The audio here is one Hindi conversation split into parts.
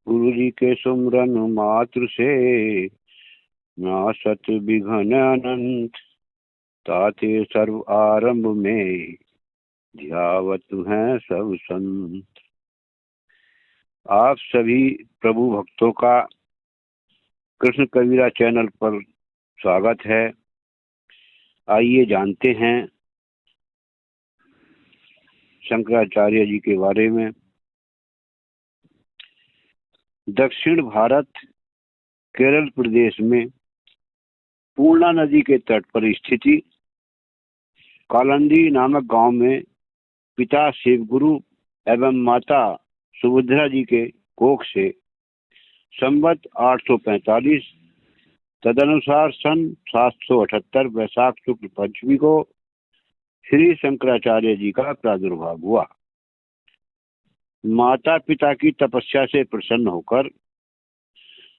गुरु जी के सुमरन मात्र से नासत विघन अनंत। ताते सर्व आरंभ में ध्यावत हैं सब संत। आप सभी प्रभु भक्तों का कृष्ण कबीरा चैनल पर स्वागत है। आइए जानते हैं शंकराचार्य जी के बारे में। दक्षिण भारत केरल प्रदेश में पूर्णा नदी के तट पर स्थिति कालंदी नामक गांव में पिता शिव गुरु एवं माता सुभद्रा जी के कोख से संवत 845 तदनुसार सन 778 वैशाख शुक्ल पंचमी को श्री शंकराचार्य जी का प्रादुर्भाव हुआ। माता पिता की तपस्या से प्रसन्न होकर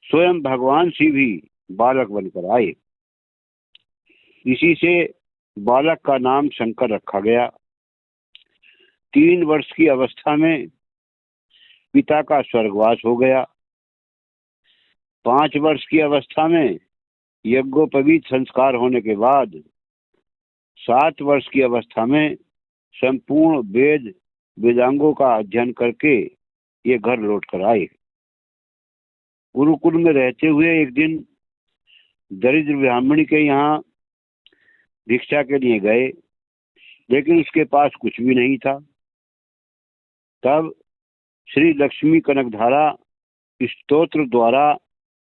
स्वयं भगवान शिव भी बालक बनकर आए। इसी से बालक का नाम शंकर रखा गया। 3 वर्ष की अवस्था में पिता का स्वर्गवास हो गया। 5 वर्ष की अवस्था में यज्ञोपवीत संस्कार होने के बाद 7 वर्ष की अवस्था में संपूर्ण वेद वेदांगों का अध्ययन करके ये घर लौट कर आए। गुरुकुल में रहते हुए एक दिन दरिद्र ब्राह्मणी के यहाँ भिक्षा के लिए गए, लेकिन उसके पास कुछ भी नहीं था। तब श्री लक्ष्मी कनकधारा स्तोत्र द्वारा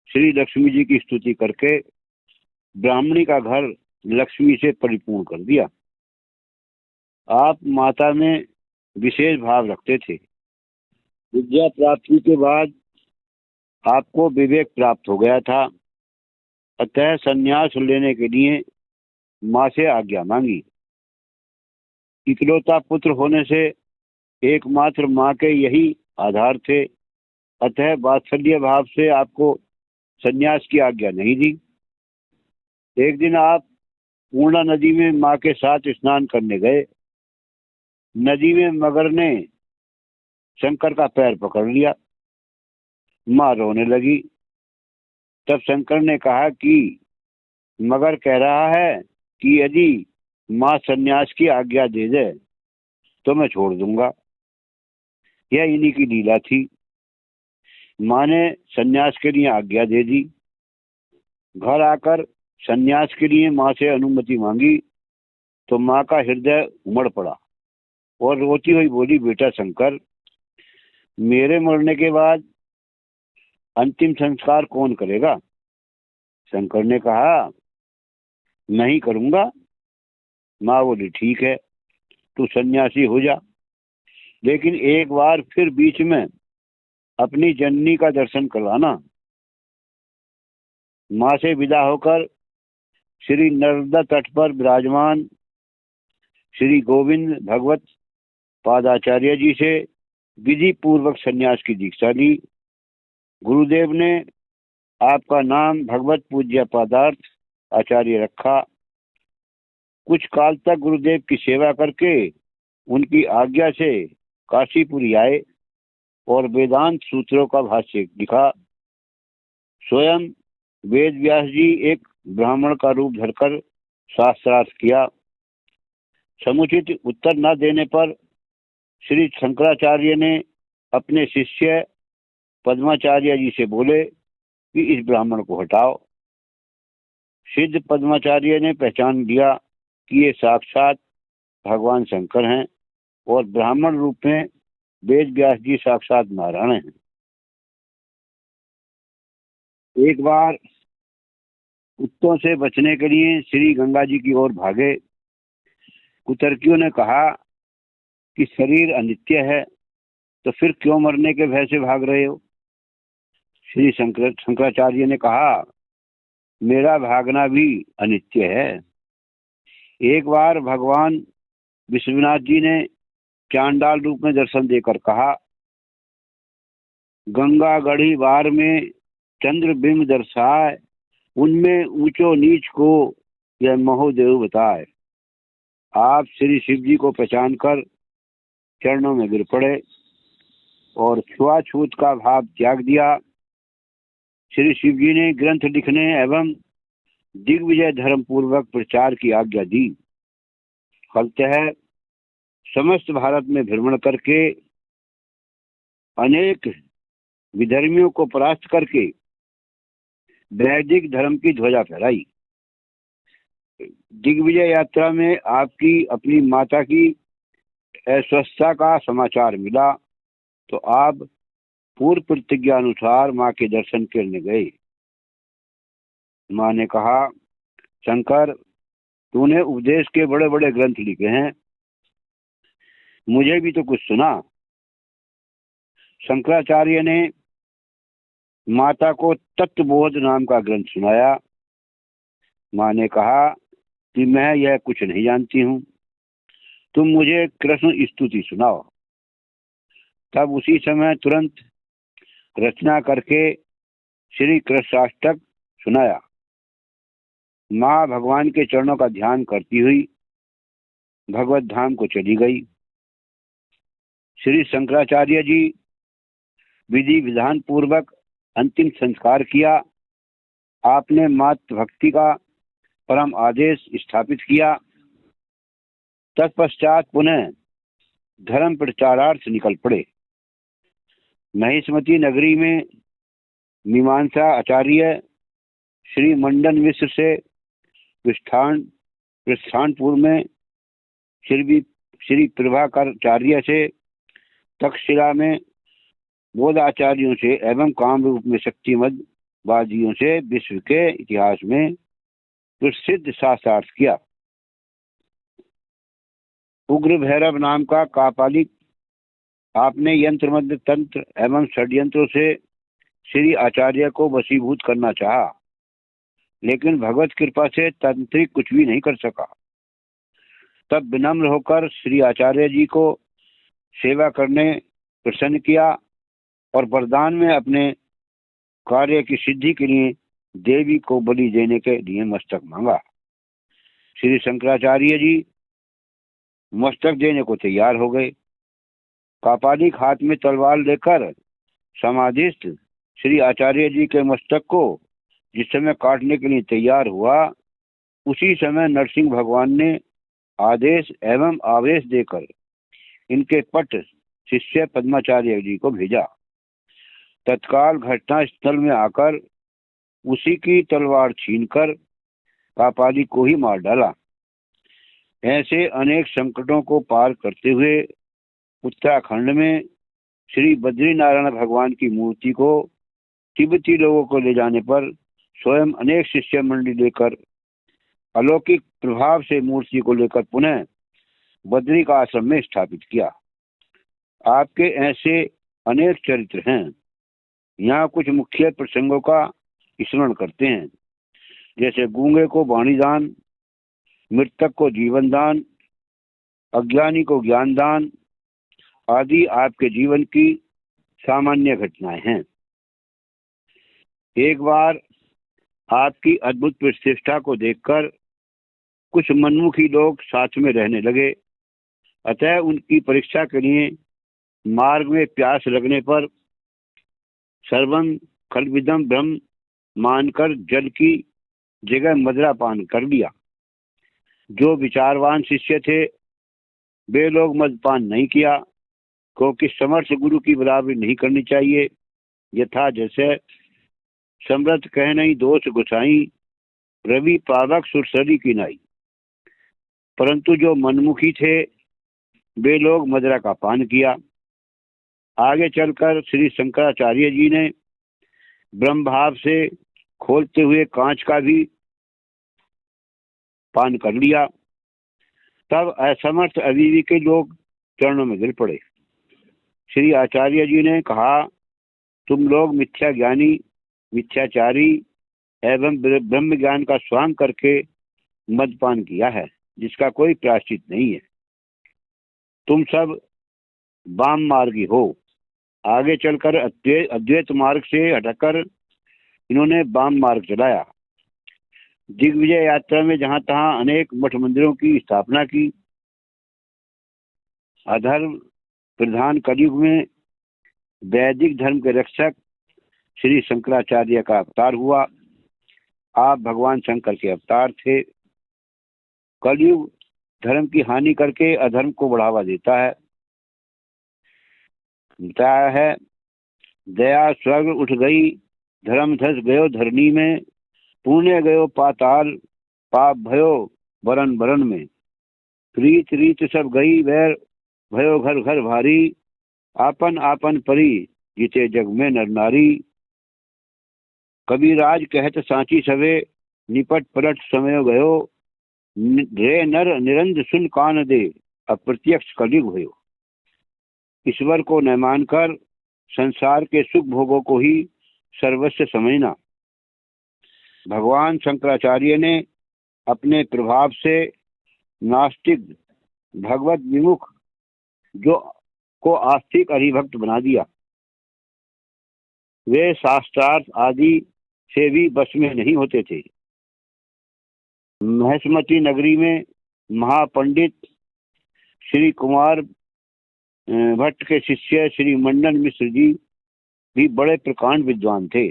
श्री लक्ष्मी जी की स्तुति करके ब्राह्मणी का घर लक्ष्मी से परिपूर्ण कर दिया। आप माता में विशेष भाव रखते थे। विद्या प्राप्ति के बाद आपको विवेक प्राप्त हो गया था, अतः संन्यास लेने के लिए माँ से आज्ञा मांगी। इकलौता पुत्र होने से एकमात्र माँ के यही आधार थे, अतः वात्सल्य भाव से आपको संन्यास की आज्ञा नहीं दी। एक दिन आप पूर्णा नदी में माँ के साथ स्नान करने गए। नदी में मगर ने शंकर का पैर पकड़ लिया। माँ रोने लगी। तब शंकर ने कहा कि मगर कह रहा है कि यदि माँ सन्यास की आज्ञा दे दे तो मैं छोड़ दूंगा। यह इन्हीं की लीला थी। माँ ने सन्यास के लिए आज्ञा दे दी। घर आकर सन्यास के लिए माँ से अनुमति मांगी तो माँ का हृदय उमड़ पड़ा और रोती हुई बोली, बेटा शंकर, मेरे मरने के बाद अंतिम संस्कार कौन करेगा? शंकर ने कहा, मैं ही करूंगा। माँ बोली, ठीक है, तू सन्यासी हो जा, लेकिन एक बार फिर बीच में अपनी जननी का दर्शन करवाना। माँ से विदा होकर श्री नर्मदा तट पर विराजमान श्री गोविंद भगवत पादाचार्य जी से विधि पूर्वक संन्यास की दीक्षा ली। गुरुदेव ने आपका नाम भगवत पूज्य पादार्थ आचार्य रखा। कुछ काल तक गुरुदेव की सेवा करके उनकी आज्ञा से काशीपुरी आए और वेदांत सूत्रों का भाष्य लिखा। स्वयं वेद व्यास जी एक ब्राह्मण का रूप धरकर शास्त्रार्थ किया। समुचित उत्तर न देने पर श्री शंकराचार्य ने अपने शिष्य पद्माचार्य जी से बोले कि इस ब्राह्मण को हटाओ। सिद्ध पद्माचार्य ने पहचान लिया कि ये साक्षात भगवान शंकर हैं और ब्राह्मण रूप में वेद व्यास जी साक्षात नारायण हैं। एक बार कुत्तों से बचने के लिए श्री गंगा जी की ओर भागे। कुतर्कियों ने कहा कि शरीर अनित्य है, तो फिर क्यों मरने के भय से भाग रहे हो? श्री शंकराचार्य ने कहा, मेरा भागना भी अनित्य है। एक बार भगवान विश्वनाथ जी ने चांडाल रूप में दर्शन देकर कहा, गंगा गढ़ी बार में चंद्र बिंब दर्शाए, उनमें ऊंचो नीच को यह महोदेव बताए। आप श्री शिव जी को पहचान कर चरणों में गिर पड़े। और छुआछूत का भाव त्याग दिया। श्री शिव जी ने ग्रंथ लिखने एवं दिग्विजय धर्म पूर्वक प्रचार की आज्ञा दी। फलतः समस्त भारत में भ्रमण करके अनेक विधर्मियों को परास्त करके वैदिक धर्म की ध्वजा फहराई। दिग्विजय यात्रा में आपकी अपनी माता की अस्वस्थता का समाचार मिला तो आप पूर्व प्रतिज्ञा अनुसार माँ के दर्शन करने गए। माँ ने कहा, शंकर, तूने उपदेश के बड़े बड़े ग्रंथ लिखे हैं, मुझे भी तो कुछ सुना। शंकराचार्य ने माता को तत्वबोध नाम का ग्रंथ सुनाया। माँ ने कहा कि मैं यह कुछ नहीं जानती हूँ, तुम मुझे कृष्ण स्तुति सुनाओ। तब उसी समय तुरंत रचना करके श्री कृष्णाष्टक सुनाया। माँ भगवान के चरणों का ध्यान करती हुई भगवत धाम को चली गई। श्री शंकराचार्य जी विधि विधान पूर्वक अंतिम संस्कार किया। आपने मातृ भक्ति का परम आदेश स्थापित किया। तत्पश्चात पुनः धर्म प्रचारार्थ निकल पड़े। महिष्मती नगरी में मीमांसा आचार्य श्री मंडन मिश्र से प्रस्थानपुर में श्री प्रभाकराचार्य से तक्षशिला में बोधाचार्यों से एवं कामरूप में शक्तिमदवादियों से विश्व के इतिहास में प्रसिद्ध शास्त्रार्थ किया। उग्र भैरव नाम का कापालिक आपने यंत्र मंत्र तंत्र एवं षड्यंत्रों से श्री आचार्य को वशीभूत करना चाहा, लेकिन भगवत कृपा से तांत्रिक कुछ भी नहीं कर सका। तब विनम्र होकर श्री आचार्य जी को सेवा करने प्रसन्न किया और वरदान में अपने कार्य की सिद्धि के लिए देवी को बलि देने के लिए मस्तक मांगा। श्री शंकराचार्य जी मस्तक देने को तैयार हो गए। कापालिक हाथ में तलवार लेकर समाधिस्थ श्री आचार्य जी के मस्तक को जिस समय काटने के लिए तैयार हुआ, उसी समय नरसिंह भगवान ने आदेश एवं आवेश देकर इनके पट शिष्य पद्माचार्य जी को भेजा। तत्काल घटना स्थल में आकर उसी की तलवार छीनकर कापालिक को ही मार डाला। ऐसे अनेक संकटों को पार करते हुए उत्तराखंड में श्री बद्रीनारायण भगवान की मूर्ति को तिब्बती लोगों को ले जाने पर स्वयं अनेक शिष्य मंडली लेकर अलौकिक प्रभाव से मूर्ति को लेकर पुनः बद्री का आश्रम में स्थापित किया। आपके ऐसे अनेक चरित्र हैं। यहाँ कुछ मुख्य प्रसंगों का स्मरण करते हैं, जैसे गूंगे को वाणी दान, मृतक को जीवन दान, अज्ञानी को ज्ञान दान आदि आपके जीवन की सामान्य घटनाएं हैं। एक बार आपकी अद्भुत प्रतिष्ठा को देखकर कुछ मनमुखी लोग साथ में रहने लगे। अतः उनकी परीक्षा के लिए मार्ग में प्यास लगने पर सर्वम खलविदम ब्रह्म मानकर जल की जगह मदिरा पान कर लिया। जो विचारवान शिष्य थे वे लोग मदपान नहीं किया, क्योंकि समर्थ गुरु की बराबरी नहीं करनी चाहिए। यथा जैसे समर्थ कह नहीं दोष गुसाई, रवि पावक सुरसरी की नाई। परंतु जो मनमुखी थे वे लोग मदिरा का पान किया। आगे चलकर श्री शंकराचार्य जी ने ब्रह्म भाव से खोलते हुए कांच का भी पान कर लिया। तब असमर्थ अविवी के लोग चरणों में गिर पड़े। श्री आचार्य जी ने कहा, तुम लोग मिथ्या ज्ञानी, मिथ्याचारी एवं ब्रह्म ज्ञान का स्वांग करके मदपान किया है, जिसका कोई प्रायश्चित नहीं है। तुम सब वाम मार्गी हो। आगे चलकर अद्वैत मार्ग से हटकर इन्होंने वाम मार्ग चलाया। दिग्विजय यात्रा में जहां तहां अनेक मठ मंदिरों की स्थापना की। अधर्म प्रधान कलयुग में वैदिक धर्म के रक्षक श्री शंकराचार्य का अवतार हुआ। आप भगवान शंकर के अवतार थे। कलयुग धर्म की हानि करके अधर्म को बढ़ावा देता है। बताया है, दया स्वर्ग उठ गई, धर्म धस गयो धरनी में, पुण्य गयो पाताल, पाप भयो बरन बरन में, प्रीत रीत सब गई वैर, भयो घर घर भारी, आपन आपन परी, जीते जग में नर नारी। कबीराज कहत सांची सवे, निपट पलट समय गयो, रे नर निरंज सुन कान दे, अप्रत्यक्ष कलयुग भयो। ईश्वर को न मानकर संसार के सुख भोगों को ही सर्वस्व समझना। भगवान शंकराचार्य ने अपने प्रभाव से नास्तिक भगवत विमुख जो को आस्तिक हरिभक्त बना दिया। वे शास्त्रार्थ आदि से भी बस में नहीं होते थे। महेशमती नगरी में महापंडित श्री कुमार भट्ट के शिष्य श्री मंडन मिश्र जी भी बड़े प्रकांड विद्वान थे।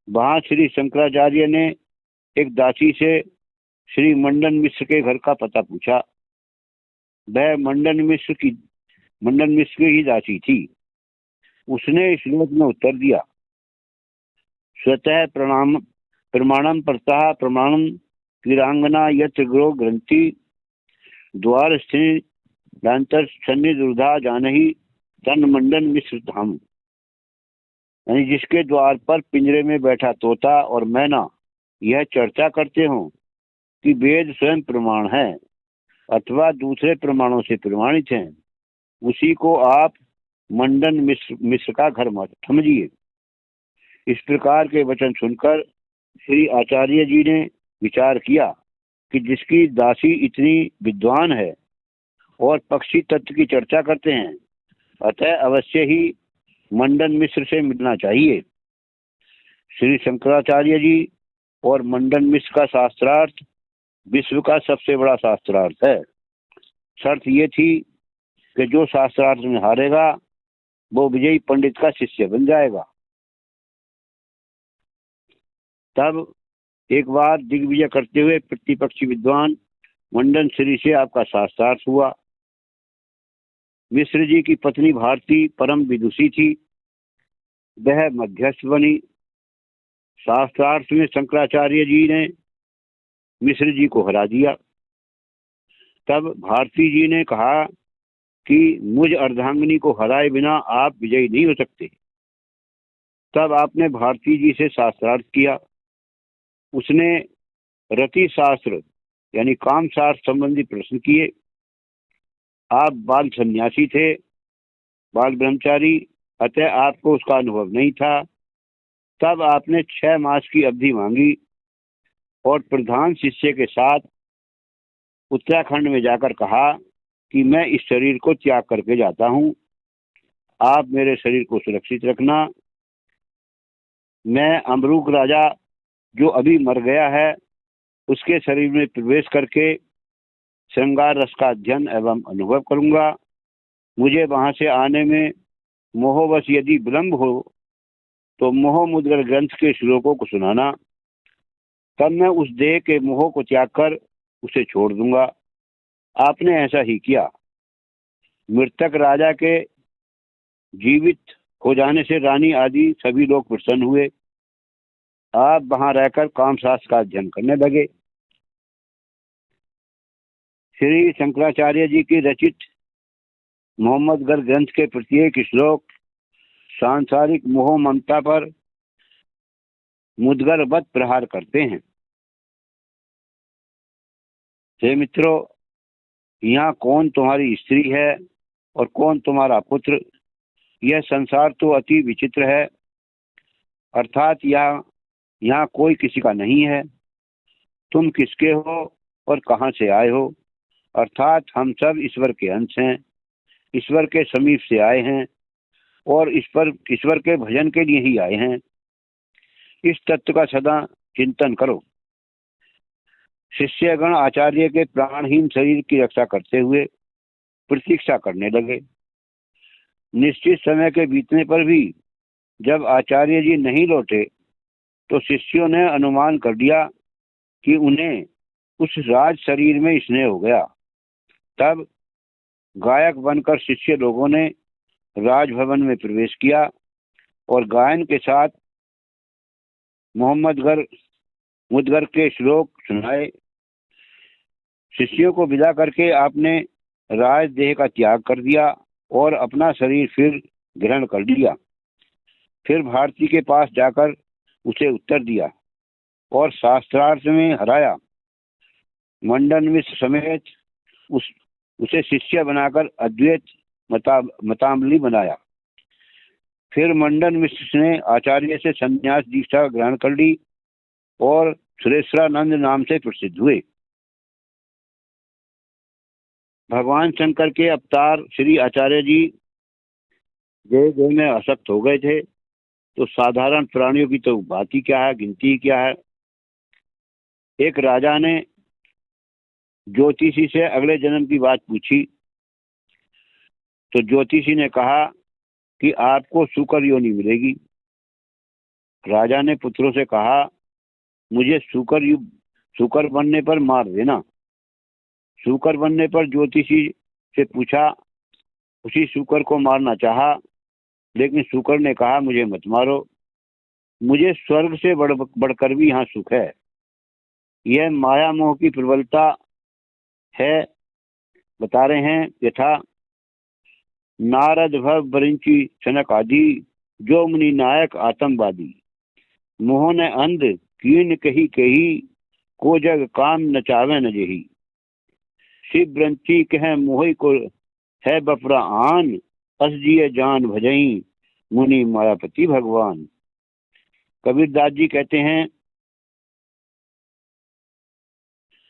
वहां श्री शंकराचार्य ने एक दासी से श्री मंडन मिश्र के घर का पता पूछा। वह मंडन मिश्र की ही दासी थी। उसने श्लोक में उत्तर दिया, स्वतः प्रमाणम परतः प्रमाणम वीरांगना यत्र ग्रो ग्रंथि, द्वार स्थिर दांतर सन्निधुर्धा जानही, तन मंडन मिश्र धाम। यानी जिसके द्वार पर पिंजरे में बैठा तोता और मैना यह चर्चा करते हो कि वेद स्वयं प्रमाण है अथवा दूसरे प्रमाणों से प्रमाणित हैं, उसी को आप मंडन मिश्र का घर मत समझिए। इस प्रकार के वचन सुनकर श्री आचार्य जी ने विचार किया कि जिसकी दासी इतनी विद्वान है और पक्षी तत्व की चर्चा करते हैं, अतः अवश्य ही मंडन मिश्र से मिलना चाहिए। श्री शंकराचार्य जी और मंडन मिश्र का शास्त्रार्थ विश्व का सबसे बड़ा शास्त्रार्थ है। शर्त ये थी कि जो शास्त्रार्थ में हारेगा वो विजयी पंडित का शिष्य बन जाएगा। तब एक बार दिग्विजय करते हुए प्रतिपक्षी विद्वान मंडन श्री से आपका शास्त्रार्थ हुआ। मिश्र जी की पत्नी भारती परम विदुषी थी। वह मध्यस्थ बनी। शास्त्रार्थ में शंकराचार्य जी ने मिश्र जी को हरा दिया। तब भारती जी ने कहा कि मुझ अर्धांगिनी को हराए बिना आप विजयी नहीं हो सकते। तब आपने भारती जी से शास्त्रार्थ किया। उसने रति शास्त्र यानी काम शास्त्र संबंधी प्रश्न किए। आप बाल सन्यासी थे, बाल ब्रह्मचारी, अतः आपको उसका अनुभव नहीं था। तब आपने 6 मास की अवधि मांगी और प्रधान शिष्य के साथ उत्तराखंड में जाकर कहा कि मैं इस शरीर को त्याग करके जाता हूँ, आप मेरे शरीर को सुरक्षित रखना। मैं अमरूक राजा जो अभी मर गया है उसके शरीर में प्रवेश करके श्रृंगार रस का अध्ययन एवं अनुभव करूंगा। मुझे वहां से आने में मोहवश यदि विलंब हो तो मोह मुद्गर ग्रंथ के श्लोकों को सुनाना। तब मैं उस देह के मोह को त्याग कर उसे छोड़ दूंगा। आपने ऐसा ही किया। मृतक राजा के जीवित हो जाने से रानी आदि सभी लोग प्रसन्न हुए। आप वहां रहकर कामशास्त्र का अध्ययन करने लगे। श्री शंकराचार्य जी की रचित मोहम्मदगढ़ ग्रंथ के प्रत्येक श्लोक सांसारिक मोह ममता पर मुद्गरवत प्रहार करते हैं। हे मित्रों, यहाँ कौन तुम्हारी स्त्री है और कौन तुम्हारा पुत्र, यह संसार तो अति विचित्र है। अर्थात यहाँ कोई किसी का नहीं है। तुम किसके हो और कहाँ से आए हो? अर्थात हम सब ईश्वर के अंश हैं, ईश्वर के समीप से आए हैं और ईश्वर के भजन के लिए ही आए हैं। इस तत्व का सदा चिंतन करो। शिष्यगण आचार्य के प्राणहीन शरीर की रक्षा करते हुए प्रतीक्षा करने लगे। निश्चित समय के बीतने पर भी जब आचार्य जी नहीं लौटे तो शिष्यों ने अनुमान कर दिया कि उन्हें उस राज शरीर में स्नेह हो गया। तब गायक बनकर शिष्य लोगों ने राजभवन में प्रवेश किया और गायन के साथ मोहम्मदगर मुदगर के श्लोक सुनाए। शिष्यों को विदा करके आपने राज देह का त्याग कर दिया और अपना शरीर फिर ग्रहण कर लिया। फिर भारती के पास जाकर उसे उत्तर दिया और शास्त्रार्थ में हराया। मंडन मिश्र समेत उसे शिष्य बनाकर अद्वैत मतामली बनाया। फिर मंडन मिश्र ने आचार्य से संन्यास दीक्षा ग्रहण कर ली और सुरेश्वरानंद नाम से प्रसिद्ध हुए। भगवान शंकर के अवतार श्री आचार्य जी देह देह में आसक्त हो गए थे, तो साधारण प्राणियों की तो बात ही क्या है, गिनती ही क्या है। एक राजा ने ज्योतिषी से अगले जन्म की बात पूछी तो ज्योतिषी ने कहा कि आपको शुकर योनि मिलेगी। राजा ने पुत्रों से कहा, मुझे शुकर बनने पर मार देना। शुकर बनने पर ज्योतिषी से पूछा, उसी शुकर को मारना चाहा, लेकिन शुकर ने कहा, मुझे मत मारो, मुझे स्वर्ग से बढ़कर भी यहाँ सुख है। यह माया मोह की प्रबलता है। बता रहे हैं यथा नारद भव बरिंची सनक आदि जो मुनि नायक आतंकवादी मोह ने अंध कीन कही कही को जग काम नचावे न जही शिव ब्रंची कह मोहि को है बपरा आन अस जिये जान भजई मुनि मायापति भगवान। कबीरदास जी कहते हैं,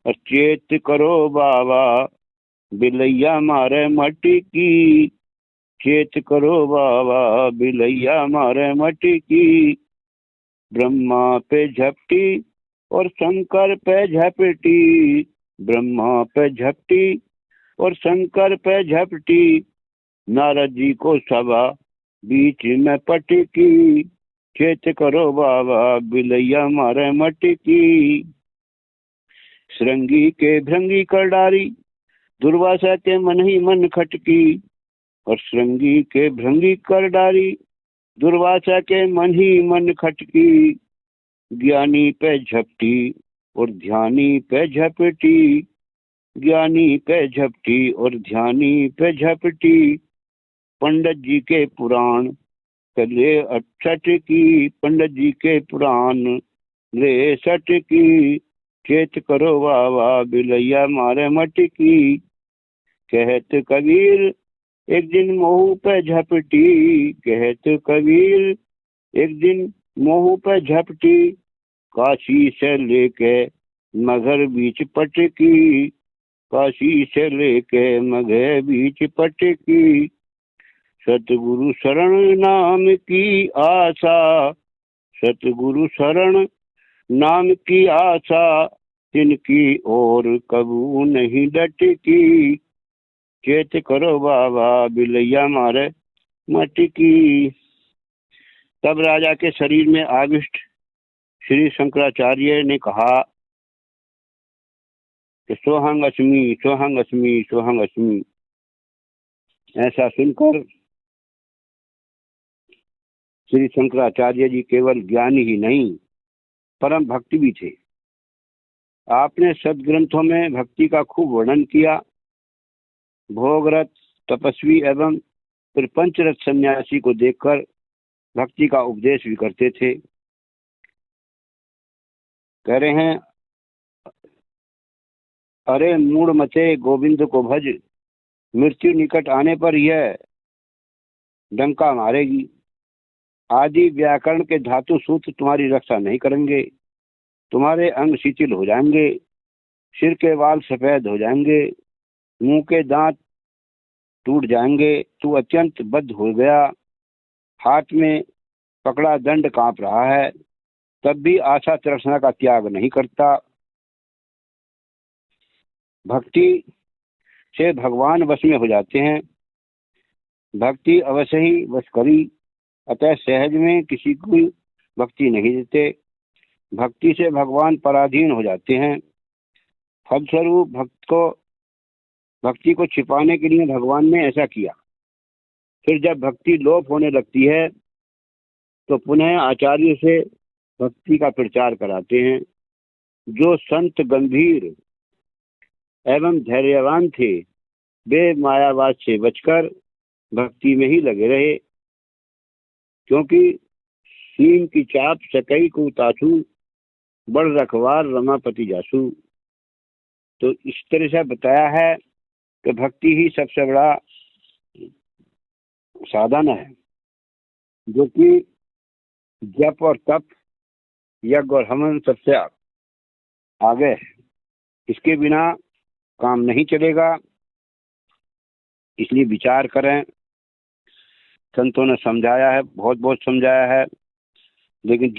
चेत करो बाबा बिलैया मारे मट्टी की, चेत करो बाबा बिलैया मारे मट्टी की, ब्रह्मा पे झपटी और शंकर पे झपटी, ब्रह्मा पे झपटी और शंकर पे झपटी, नारद जी को सभा बीच में पटकी, चेत करो बाबा बिलैया मारे मट्टी की। श्रृंगी के भृंगी कर डारी दुर्वासा के मन ही मन खटकी, और श्रृंगी के भृंगी कर डारी दुर्वासा के मन ही मन खटकी, ज्ञानी पे झपटी और ध्यानी पे झपटी, ज्ञानी पे झपटी और ध्यानी पे झपटी, पंडित जी के पुराण ले 68 की, पंडित जी के पुराण ले 60 की, चेत करो बाबा बिलैया मारे मटकी। कहत कबीर एक दिन मोह पे झपटी, कहत कबीर एक दिन मोह पे झपटी, काशी से लेके मगर बीच पटकी, काशी से लेके मगर बीच पटकी, सतगुरु शरण नाम की आशा, सतगुरु शरण नाम की आशा, तिनकी और कबू नहीं डटकी, चेत करो बाबा बिलैया मारे मटकी। तब राजा के शरीर में आविष्ट श्री शंकराचार्य ने कहा कि सोहंग अस्मि सोहंग अस्मि सोहंग अस्मि। ऐसा सुनकर श्री शंकराचार्य जी केवल ज्ञानी ही नहीं परम भक्ति भी थे। आपने सदग्रंथों में भक्ति का खूब वर्णन किया। भोगरत तपस्वी एवं प्रपंचरत सन्यासी को देखकर भक्ति का उपदेश भी करते थे। कह रहे हैं, अरे मूढ़ मते गोविंद को भज, मृत्यु निकट आने पर यह डंका मारेगी। आदि व्याकरण के धातु सूत्र तुम्हारी रक्षा नहीं करेंगे, तुम्हारे अंग शिथिल हो जाएंगे, सिर के बाल सफेद हो जाएंगे, मुंह के दांत टूट जाएंगे, तू अत्यंत बद्ध हो गया, हाथ में पकड़ा दंड कांप रहा है, तब भी आशा तृष्णा का त्याग नहीं करता। भक्ति से भगवान वश में हो जाते हैं। भक्ति अवश्य ही वश करी, अतः सहज में किसी को भक्ति नहीं देते। भक्ति से भगवान पराधीन हो जाते हैं। फलस्वरूप भक्ति को छिपाने के लिए भगवान ने ऐसा किया। फिर जब भक्ति लोप होने लगती है तो पुनः आचार्य से भक्ति का प्रचार कराते हैं। जो संत गंभीर एवं धैर्यवान थे वे मायावाद से बचकर भक्ति में ही लगे रहे, क्योंकि सीम की चाप सकई को तासु, बड़ रखवार रमापति जासु। तो इस तरह से बताया है कि भक्ति ही सबसे बड़ा साधन है, जो कि जप और तप, यज्ञ और हवन सबसे आगे है। इसके बिना काम नहीं चलेगा। इसलिए विचार करें। संतों ने समझाया है, बहुत बहुत समझाया है, लेकिन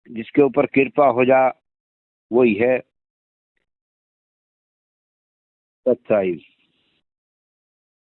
जिसके ऊपर कृपा हो जा वही है सच्चाई।